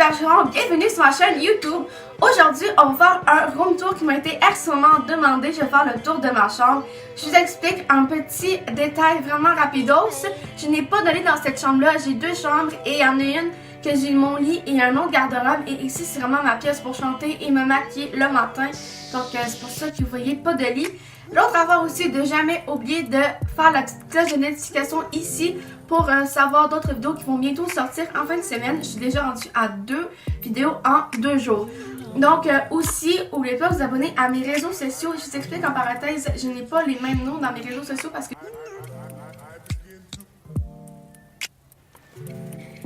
Bergeron, bienvenue sur ma chaîne YouTube. Aujourd'hui, on va faire un room tour qui m'a été extrêmement demandé. Je vais faire le tour de ma chambre. Je vous explique un petit détail vraiment rapidos. Je n'ai pas donné dans cette chambre-là. J'ai deux chambres et il y en a une que j'ai mon lit et un autre garde-robe. Et ici, c'est vraiment ma pièce pour chanter et me maquiller le matin. Donc, c'est pour ça que vous voyez pas de lit. L'autre affaire aussi, de jamais oublier de faire la petite cloche de notification ici pour savoir d'autres vidéos qui vont bientôt sortir en fin de semaine. Je suis déjà rendue à 2 vidéos en 2 jours. Donc aussi, n'oubliez pas de vous abonner à mes réseaux sociaux. Je vous explique en parenthèse, je n'ai pas les mêmes noms dans mes réseaux sociaux parce que...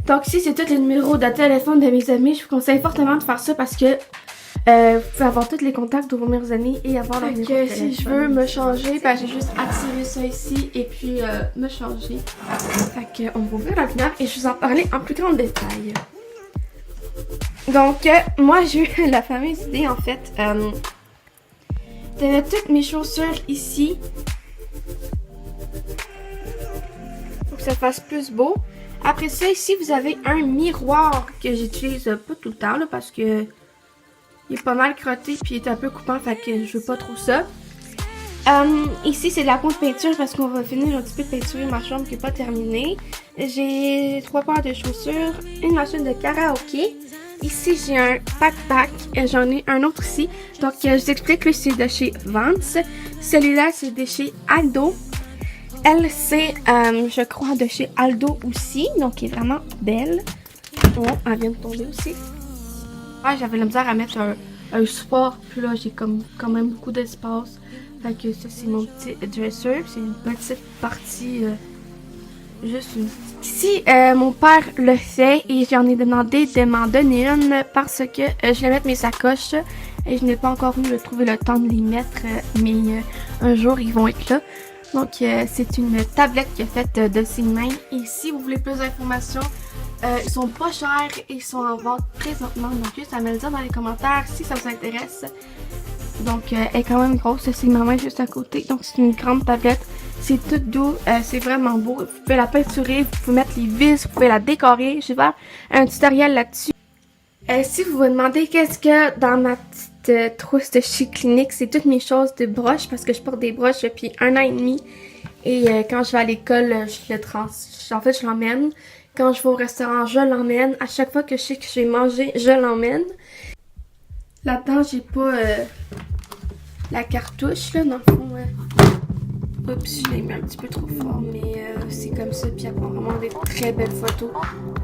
Donc ici, c'est tous les numéros de téléphone de mes amis. Je vous conseille fortement de faire ça parce que vous pouvez avoir tous les contacts de vos meilleurs amis et avoir leur numéro de téléphone. Si je veux me changer, ben, j'ai juste activé ça ici et puis me changer. Fait que on va ouvrir la lumière et je vais vous en parler en plus grand détail. Donc, moi j'ai eu la fameuse idée en fait de mettre toutes mes chaussures ici pour que ça fasse plus beau. Après ça, ici vous avez un miroir que j'utilise pas tout le temps là, parce que il est pas mal crotté puis il est un peu coupant, fait que je veux pas trop ça. Ici c'est de la peau de peinture parce qu'on va finir un petit peu de peinturer ma chambre qui n'est pas terminée. J'ai 3 paires de chaussures, une machine de karaoké. Ici j'ai un backpack, j'en ai un autre ici. Donc je vous explique que c'est de chez Vance. Celui-là c'est de chez Aldo. Elle c'est je crois de chez Aldo aussi, donc elle est vraiment belle. Oh, elle vient de tomber aussi. Ouais, j'avais la misère à mettre un support, puis là j'ai quand même beaucoup d'espace. Fait que ça c'est mon petit dresser, c'est une petite partie, juste une. Ici mon père le fait et j'en ai demandé de m'en donner une parce que je voulais mettre mes sacoches et je n'ai pas encore eu trouvé le temps de les mettre, mais un jour ils vont être là. Donc c'est une tablette qui est faite de ses mains et si vous voulez plus d'informations, ils sont pas chers et ils sont en vente présentement. Donc juste à me le dire dans les commentaires si ça vous intéresse. Donc elle est quand même grosse, c'est ma main juste à côté. Donc c'est une grande tablette. C'est tout doux, c'est vraiment beau. Vous pouvez la peinturer, vous pouvez mettre les vis, vous pouvez la décorer. Je vais faire un tutoriel là-dessus. Si vous vous demandez qu'est-ce que dans ma petite trousse de chez Clinique, c'est toutes mes choses de broches parce que je porte des broches depuis 1 an et demi. Et quand je vais à l'école, en fait je l'emmène. Quand je vais au restaurant, je l'emmène. À chaque fois que je sais que je vais manger, je l'emmène. Là-dedans, j'ai pas la cartouche, là, dans le fond. Oups, je l'ai mis un petit peu trop fort, mais c'est comme ça. Puis il y a vraiment des très belles photos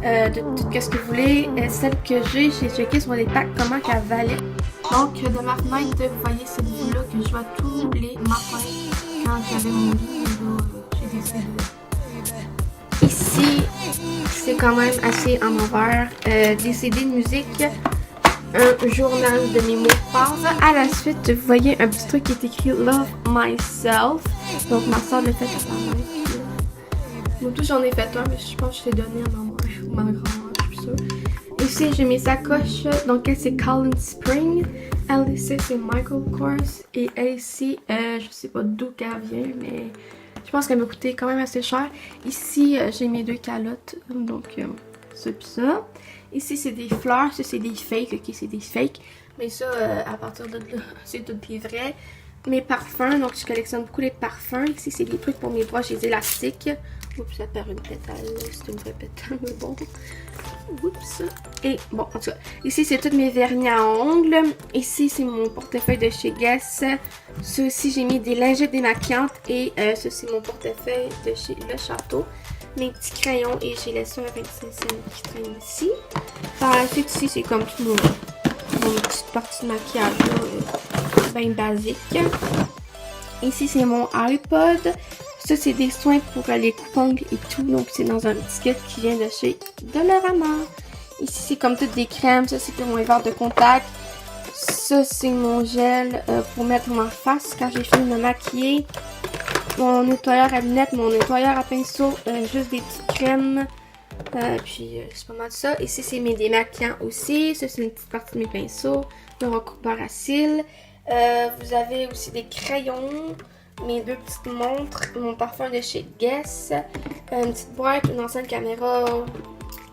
de tout ce que vous voulez. Celle que j'ai checké sur les packs comment qu'elle valait. Donc, de ma fenêtre, vous voyez cette vue-là que je vois tous les matins quand j'avais mon lit. J'ai des CD. Ici, c'est quand même assez en envers. Des CD de musique, un journal de mes mots de passe. À la suite, vous voyez un petit truc qui est écrit Love Myself. Donc, ma soeur l'a fait à sa main. Moi, tout, j'en ai fait un, mais je pense que je l'ai donné à ma mère ou ma grand-mère, je suis sûre. Ici, j'ai mes sacoches. Donc, elle, c'est Colin Spring. Elle, ici, c'est Michael Kors. Et elle, ici, je sais pas d'où qu'elle vient, mais je pense qu'elle m'a coûté quand même assez cher. Ici, j'ai mes 2 calottes. Donc, ça puis ça. Ici, c'est des fleurs. Ça, c'est des fakes. Ok, c'est des fakes. Mais ça, à partir de là, c'est tout des vrais. Mes parfums. Donc, je collectionne beaucoup les parfums. Ici, c'est des trucs pour mes doigts. J'ai des élastiques. Oups, ça perd une pétale. C'est une vraie pétale, mais bon. Oups. Et bon, en tout cas, ici, c'est tous mes vernis à ongles. Ici, c'est mon portefeuille de chez Guess. Ça aussi, j'ai mis des lingettes démaquillantes. Et ça, c'est mon portefeuille de chez Le Château. Mes petits crayons et j'ai laissé un 25 cents qui traîne ici. Par la suite, ici, c'est comme tout mon petite partie de maquillage bien basique. Ici, c'est mon iPod. Ça, c'est des soins pour les coupe-ongles et tout. Donc, c'est dans un petit kit qui vient de chez Dollarama. Ici, c'est comme toutes des crèmes. Ça, c'est pour mon verre de contact. Ça, c'est mon gel pour mettre ma face quand j'ai fini de me maquiller. Mon nettoyeur à lunettes, mon nettoyeur à pinceau, juste des petites crèmes. Puis, c'est pas mal ça. Ici, c'est mes démaquillants aussi. Ça, c'est une petite partie de mes pinceaux. Le recoupeur à cils. Vous avez aussi des crayons. Mes 2 petites montres, mon parfum de chez Guess, une petite boîte, une ancienne caméra,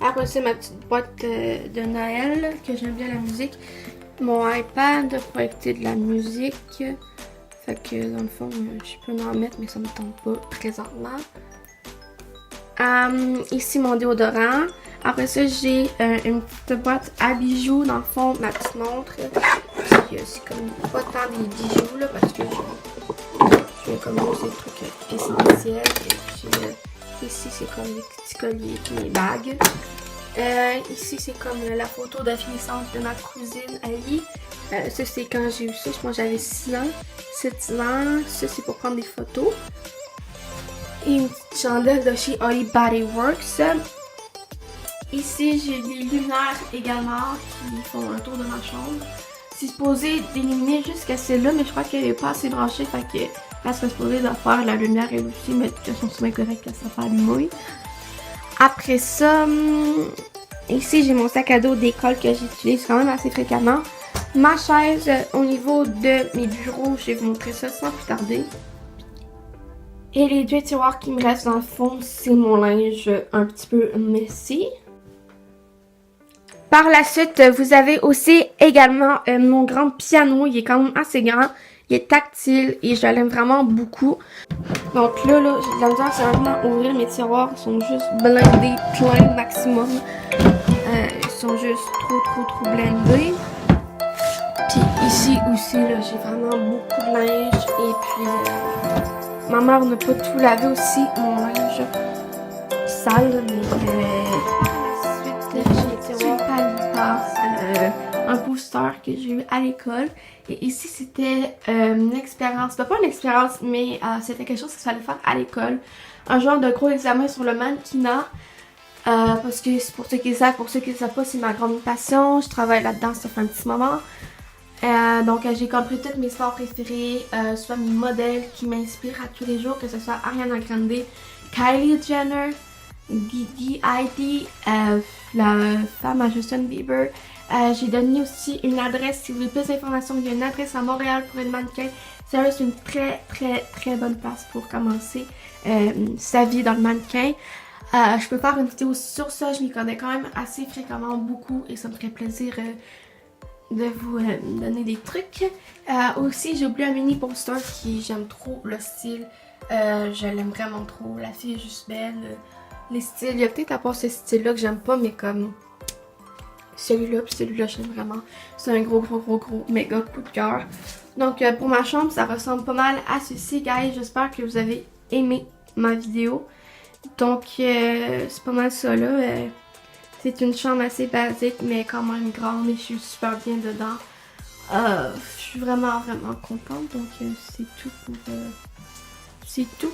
Après c'est ma petite boîte de Noël que j'aime bien la musique. Mon iPad pour écouter de la musique. Fait que dans le fond, je peux en mettre mais ça me tente pas présentement. Ici mon déodorant. Après ça, j'ai une petite boîte à bijoux. Dans le fond, ma petite montre. C'est comme pas tant des bijoux là parce que je vais comme user des trucs essentiels. Et puis ici, c'est comme des petits colliers et mes bagues. Ici, c'est comme la photo de finissance de ma cousine Ali. Ça, c'est quand j'ai eu ça. Je pense que j'avais 6 ans, 7 ans. Ça, c'est pour prendre des photos. Et une petite chandelle de chez Holly Body Works. Ici, j'ai des lumières également qui font un tour de ma chambre. C'est supposé d'illuminer jusqu'à celle-là, mais je crois qu'elle n'est pas assez branchée. Fait qu'elle serait supposée de faire la lumière elle aussi, mais de toute façon, c'est bien correct qu'elle ne soit pas allumée. Après ça, ici, j'ai mon sac à dos d'école que j'utilise quand même assez fréquemment. Ma chaise, au niveau de mes bureaux, je vais vous montrer ça sans plus tarder. Et les deux tiroirs qui me restent dans le fond, c'est mon linge un petit peu messy. Par la suite, vous avez aussi également mon grand piano. Il est quand même assez grand. Il est tactile et je l'aime vraiment beaucoup. Donc là, j'ai de la misère sérieusement à ouvrir mes tiroirs. Ils sont juste blindés plein maximum. Ils sont juste trop blindés. Puis ici aussi, là, j'ai vraiment beaucoup de linge. Et puis, ma mère n'a pas tout lavé aussi, mon linge sale. Mais ensuite, j'ai un Palipa, un booster que j'ai eu à l'école. Et ici, c'était une expérience. C'était pas une expérience, mais c'était quelque chose qu'il fallait faire à l'école. Un genre de gros examen sur le mannequinat. Parce que c'est pour ceux qui le savent, pour ceux qui ne le savent pas, c'est ma grande passion. Je travaille là-dedans, ça fait un petit moment. Donc j'ai compris tous mes sports préférés, soit mes modèles qui m'inspirent à tous les jours, que ce soit Ariana Grande, Kylie Jenner, Gigi Hadid, la femme à Justin Bieber. J'ai donné aussi une adresse, si vous voulez plus d'informations, il y a une adresse à Montréal pour une mannequin. Sérieux, c'est une très bonne place pour commencer sa vie dans le mannequin. Je peux faire une vidéo sur ça, je m'y connais quand même assez fréquemment beaucoup et ça me ferait plaisir de vous donner des trucs. Aussi, j'ai oublié un mini poster qui j'aime trop le style. Je l'aime vraiment trop. La fille est juste belle. Les styles, il y a peut-être à part ce style-là que j'aime pas, mais comme celui-là puis celui-là, j'aime vraiment. C'est un gros méga coup de cœur. Donc pour ma chambre, ça ressemble pas mal à ceci, guys. J'espère que vous avez aimé ma vidéo. Donc c'est pas mal ça là. C'est une chambre assez basique, mais quand même grande et je suis super bien dedans. Je suis vraiment contente, donc c'est tout pour... c'est tout.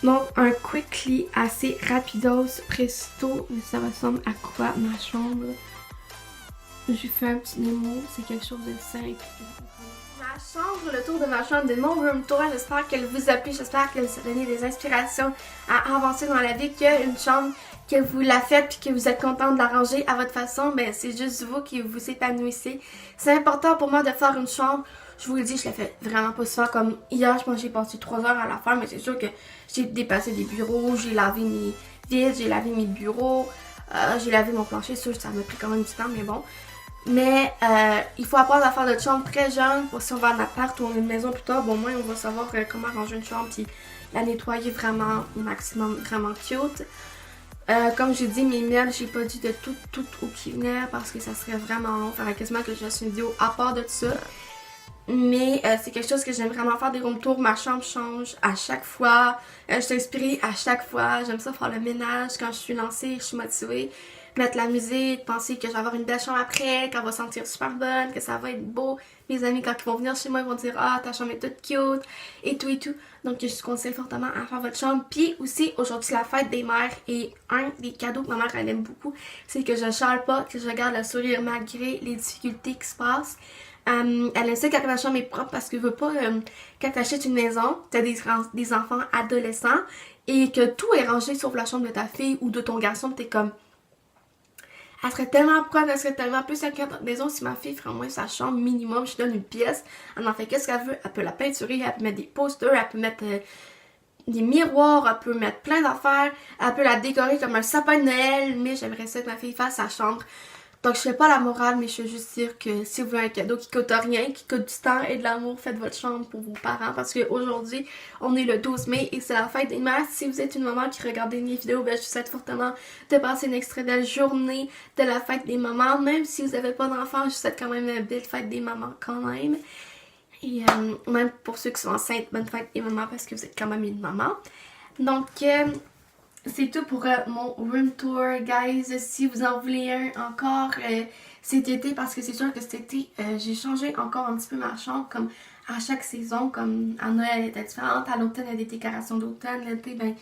Donc un quickly assez rapidos, presto, ça ressemble à quoi ma chambre? J'ai fait un petit mémo, c'est quelque chose de simple. Ma chambre, le tour de ma chambre, de mon room tour, j'espère qu'elle vous a plu, j'espère qu'elle vous a donné des inspirations à avancer dans la vie, qu'il y a une chambre que vous la faites puis que vous êtes content de la ranger à votre façon, ben c'est juste vous qui vous épanouissez. C'est important pour moi de faire une chambre. Je vous le dis, je la fais vraiment pas souvent. Comme hier, je pense que j'ai passé 3 heures à la faire, mais c'est sûr que j'ai dépassé des bureaux, j'ai lavé mes vitres, j'ai lavé mes bureaux, j'ai lavé mon plancher. Sûr, ça m'a pris quand même du temps, mais bon. Mais il faut apprendre à faire notre chambre très jeune pour si on va en appart ou en une maison plus tard, bon, au moins on va savoir comment ranger une chambre puis la nettoyer vraiment au maximum, vraiment cute. Comme j'ai dit, mes miels, j'ai pas dit de tout au qui venait parce que ça serait vraiment long. Faudrait quasiment que je fasse une vidéo à part de ça. Mais c'est quelque chose que j'aime vraiment faire, des room tours. Ma chambre change à chaque fois. Je suis inspirée à chaque fois. J'aime ça faire le ménage. Quand je suis lancée, je suis motivée. Mettre la musique, penser que je vais avoir une belle chambre après, qu'elle va sentir super bonne, que ça va être beau. Mes amis, quand ils vont venir chez moi, ils vont dire « Ah, ta chambre est toute cute » et tout et tout. Donc, je vous conseille fortement à faire votre chambre. Puis aussi, aujourd'hui, c'est la fête des mères et un des cadeaux que ma mère, elle aime beaucoup, c'est que je chiale pas, que je garde le sourire malgré les difficultés qui se passent. Elle aime ça quand la chambre est propre parce que veut pas, quand tu achètes une maison, tu as des enfants adolescents et que tout est rangé sauf la chambre de ta fille ou de ton garçon, tu es comme... Elle serait tellement propre, elle serait tellement plus accueillante dans la maison si ma fille ferait au moins sa chambre minimum. Je donne une pièce, elle en fait qu'est-ce qu'elle veut. Elle peut la peinturer, elle peut mettre des posters, elle peut mettre des miroirs, elle peut mettre plein d'affaires, elle peut la décorer comme un sapin de Noël, mais j'aimerais ça que ma fille fasse sa chambre. Donc je fais pas la morale, mais je veux juste dire que si vous voulez un cadeau qui coûte rien, qui coûte du temps et de l'amour, faites votre chambre pour vos parents, parce qu'aujourd'hui, on est le 12 mai et c'est la fête des mères. Si vous êtes une maman qui regarde mes vidéos, ben je vous souhaite fortement de passer une extrait belle journée de la fête des mamans. Même si vous n'avez pas d'enfants, je vous souhaite quand même une belle fête des mamans quand même. Et même pour ceux qui sont enceintes, bonne fête des mamans parce que vous êtes quand même une maman. Donc, c'est tout pour mon room tour, guys. Si vous en voulez un encore cet été, parce que c'est sûr que cet été, j'ai changé encore un petit peu ma chambre, comme à chaque saison, comme à Noël elle était différente, à l'automne il y a des décorations d'automne, l'été, ben,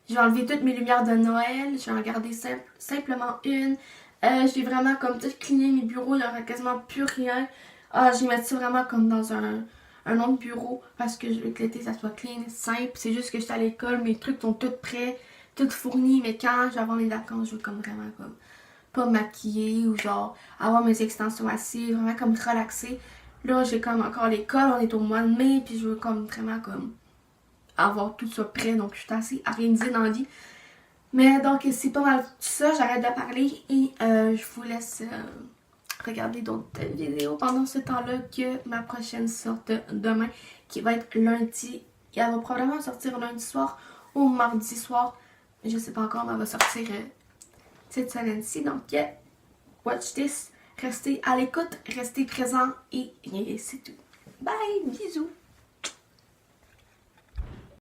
j'ai enlevé toutes mes lumières de Noël, j'ai regardé simplement une. J'ai vraiment comme tout cleané mes bureaux, il n'y aura quasiment plus rien. Je vais mettre ça vraiment comme dans un autre bureau parce que je veux que l'été ça soit clean, simple. C'est juste que j'étais à l'école, mes trucs sont tous prêts, tout fourni, mais quand je vais avoir les vacances, je veux comme vraiment comme pas maquiller ou genre avoir mes extensions assises, vraiment comme relaxer. Là, j'ai comme encore l'école, on est au mois de mai, puis je veux comme vraiment comme avoir tout ça prêt, donc je suis assez organisée dans la vie. Mais donc c'est pas mal tout ça, j'arrête de parler et je vous laisse regarder d'autres vidéos pendant ce temps-là que ma prochaine sorte demain, qui va être lundi. Et elle va probablement sortir lundi soir ou mardi soir. Je sais pas encore, mais elle va sortir cette semaine-ci. Donc, watch this. Restez à l'écoute, restez présents et c'est tout. Bye, bisous!